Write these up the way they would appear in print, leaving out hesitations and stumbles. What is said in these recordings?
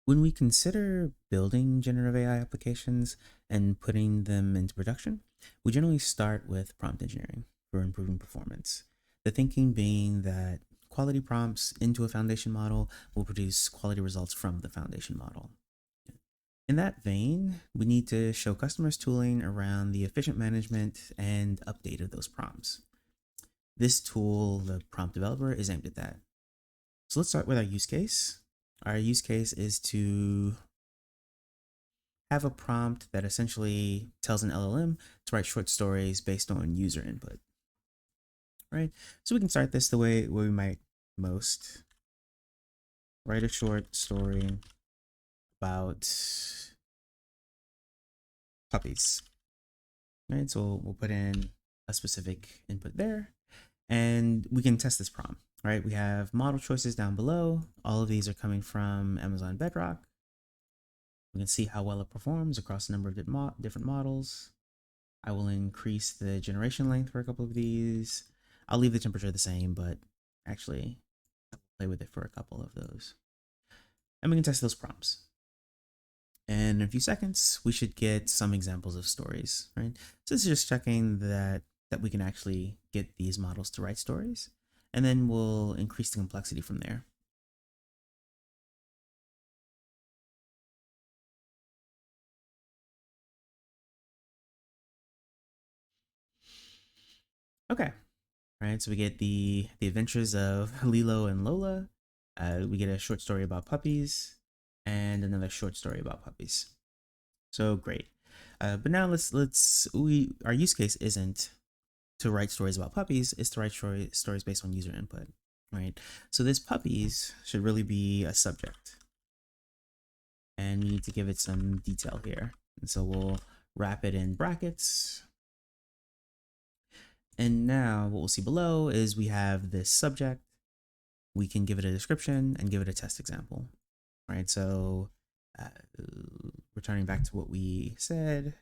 When we consider building generative AI applications and putting them into production, we generally start with prompt engineering for improving performance. The thinking being that quality prompts into a foundation model will produce quality results from the foundation model. In that vein, we need to show customers tooling around the efficient management and update of those prompts. This tool, the prompt developer, is aimed at that. So let's start with our use case. Our use case is to have a prompt that essentially tells an LLM to write short stories based on user input, right? So we can start this the way we might most. Write a short story about puppies, right? So we'll put in a specific input there and we can test this prompt, right? We have model choices down below. All of these are coming from Amazon Bedrock. We can see how well it performs across a number of different models. I will increase the generation length for a couple of these. I'll leave the temperature the same, but actually I'll play with it for a couple of those. And we can test those prompts. And in a few seconds, we should get some examples of stories, right? So this is just checking that we can actually get these models to write stories, and then we'll increase the complexity from there. Okay, right, so we get the adventures of Lilo and Lola. We get a short story about puppies and another short story about puppies. So great. But now our use case isn't to write stories about puppies, it's to write stories based on user input, right? So this puppies should really be a subject, and we need to give it some detail here. And so we'll wrap it in brackets. And now what we'll see below is we have this subject. We can give it a description and give it a test example, right? So returning back to what we said,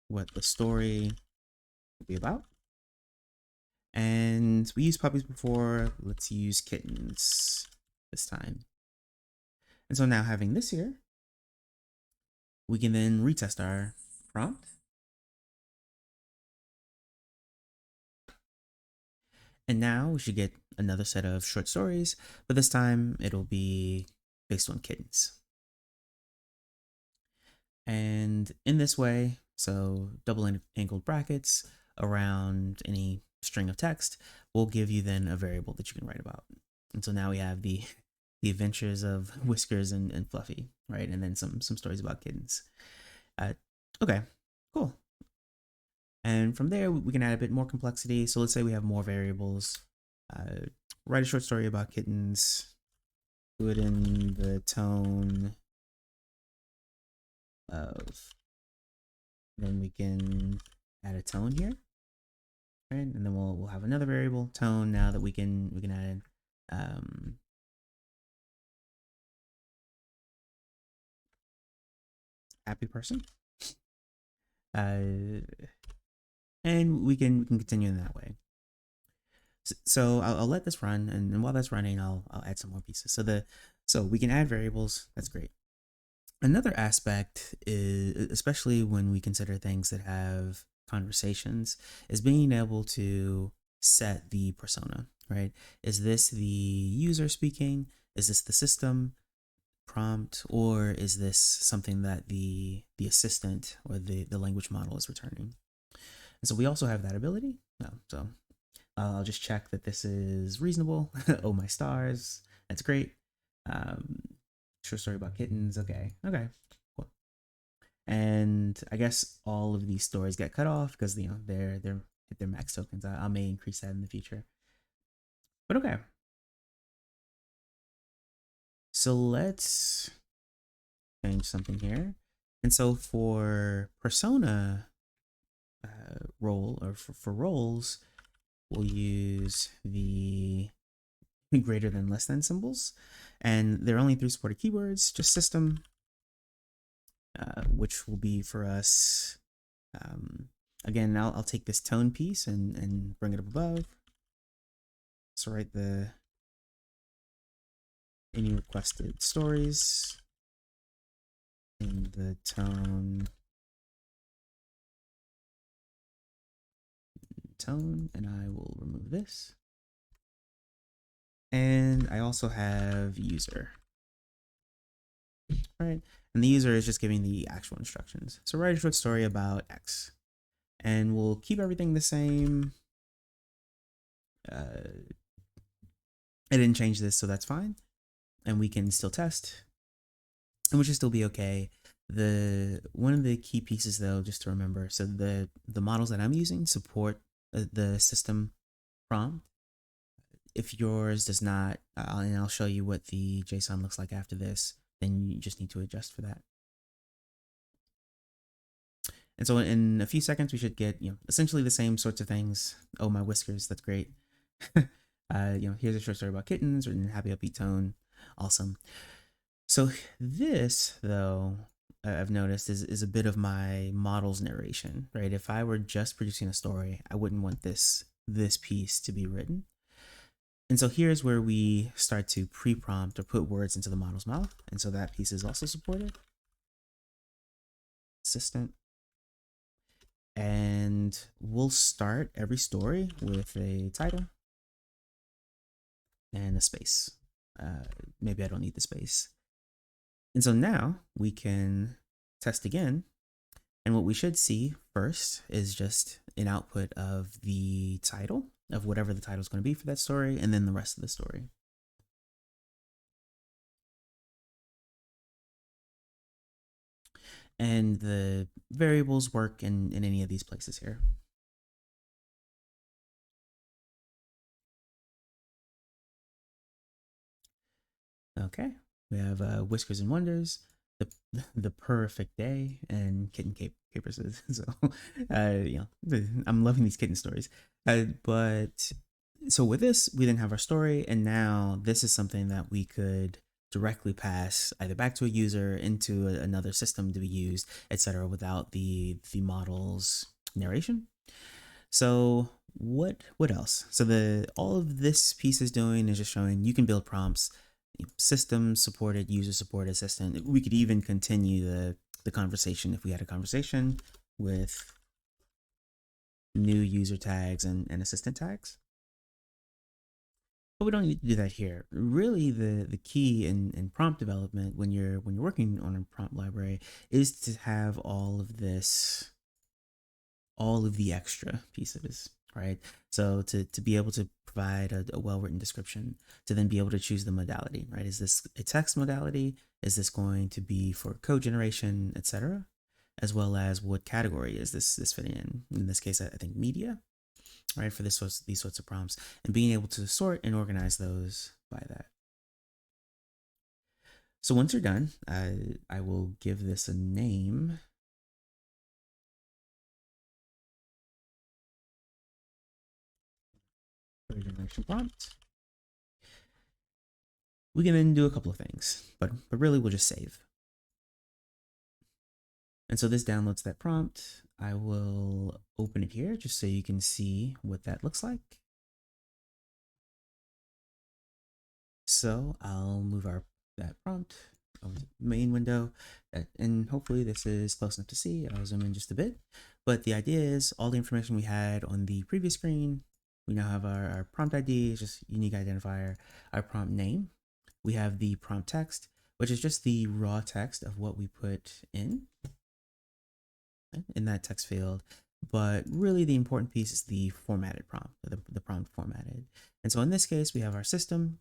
what the story will be about. And we used puppies before, let's use kittens this time. And so now having this here, we can then retest our prompt. And now we should get another set of short stories, but this time it'll be based on kittens. And in this way, so double angled brackets around any string of text will give you then a variable that you can write about. And so now we have the adventures of Whiskers and Fluffy, right? And then some stories about kittens. Okay, cool. And from there, we can add a bit more complexity. So let's say we have more variables. Write a short story about kittens. Do it in the tone of. Then we can add a tone here, right? And then we'll have another variable tone now that we can add happy person. And we can continue in that way. So I'll let this run, and while that's running, I'll add some more pieces. So we can add variables. That's great. Another aspect is, especially when we consider things that have conversations, is being able to set the persona, right? Is this the user speaking? Is this the system prompt, or is this something that the assistant or the language model is returning? And so we also have that ability. No, so I'll just check that this is reasonable. Oh my stars, that's great. Short story about kittens. Okay, cool. And I guess all of these stories get cut off because they're hit their max tokens. I may increase that in the future, but okay. So let's change something here. And so for persona role, or for roles, we'll use the greater than less than symbols, and there are only 3 supported keywords, just system, which will be for us. Again, I'll take this tone piece and bring it up above. So write the any requested stories in the tone, and I will remove this. And I also have user. Right, and the user is just giving the actual instructions. So write a short story about X, and we'll keep everything the same. I didn't change this, so that's fine, and we can still test, and we should still be okay. The one of the key pieces, though, just to remember, so the models that I'm using support the system prompt. If yours does not, and I'll show you what the JSON looks like after this, then you just need to adjust for that. And so in a few seconds, we should get, essentially the same sorts of things. Oh, my whiskers, that's great. Here's a short story about kittens written in happy upbeat tone. Awesome. So this, though, I've noticed is a bit of my model's narration, right? If I were just producing a story, I wouldn't want this piece to be written. And so here's where we start to pre-prompt or put words into the model's mouth. And so that piece is also supported. Assistant. And we'll start every story with a title and a space. Maybe I don't need the space. And so now we can test again. And what we should see first is just an output of the title of whatever the title is going to be for that story, and then the rest of the story. And the variables work in any of these places here. Okay, we have Whiskers and Wonders, the perfect day, and kitten capers. So, I'm loving these kitten stories. But so with this, we then have our story, and now this is something that we could directly pass either back to a user, into another system to be used, etc., without the model's narration. So what else? So all of this piece is doing is just showing you can build prompts, system supported, user supported assistant. We could even continue the conversation if we had a conversation with new user tags and assistant tags. But we don't need to do that here. Really, the key in prompt development when you're working on a prompt library is to have all of the extra pieces, right? So to be able to provide a well-written description, to then be able to choose the modality, right? Is this a text modality? Is this going to be for code generation, etc.? As well as what category is this fitting in? In this case, I think media, right? For these sorts of prompts, and being able to sort and organize those by that. So once you're done, I will give this a name. Generation prompt. We can then do a couple of things, but really we'll just save. And so this downloads that prompt. I will open it here just so you can see what that looks like. So I'll move that prompt over to the main window, and hopefully this is close enough to see. I'll zoom in just a bit. But the idea is all the information we had on the previous screen, we now have our prompt ID, just unique identifier, our prompt name. We have the prompt text, which is just the raw text of what we put in that text field. But really the important piece is the formatted prompt, the prompt formatted. And so in this case, we have our system.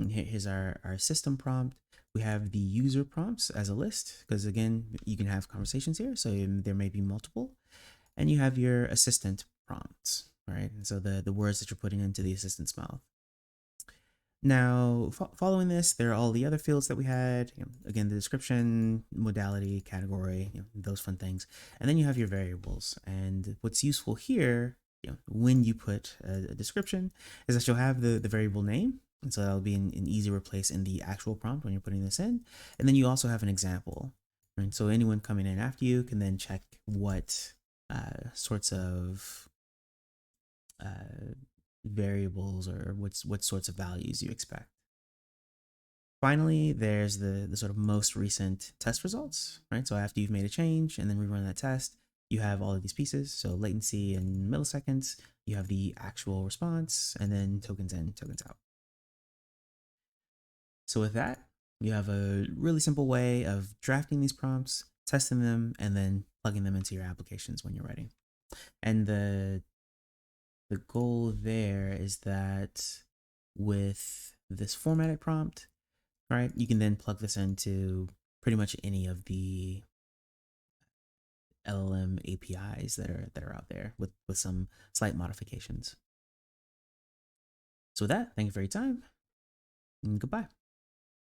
Here's our system prompt. We have the user prompts as a list, because again, you can have conversations here, so there may be multiple. And you have your assistant prompts, right? And so the words that you're putting into the assistant's mouth. Now, following this, there are all the other fields that we had. Again, the description, modality, category, those fun things. And then you have your variables. And what's useful here, when you put a description, is that you'll have the variable name. And so that'll be an easy replace in the actual prompt when you're putting this in. And then you also have an example. Right? So anyone coming in after you can then check what sorts of variables or what sorts of values you expect. Finally, there's the sort of most recent test results, right? So after you've made a change and then rerun that test, you have all of these pieces. So latency in milliseconds, you have the actual response, and then tokens in, tokens out. So with that, you have a really simple way of drafting these prompts, testing them, and then plugging them into your applications when you're ready. And the goal there is that with this formatted prompt, right, you can then plug this into pretty much any of the LLM APIs that are out there with some slight modifications. So with that, thank you for your time, and goodbye.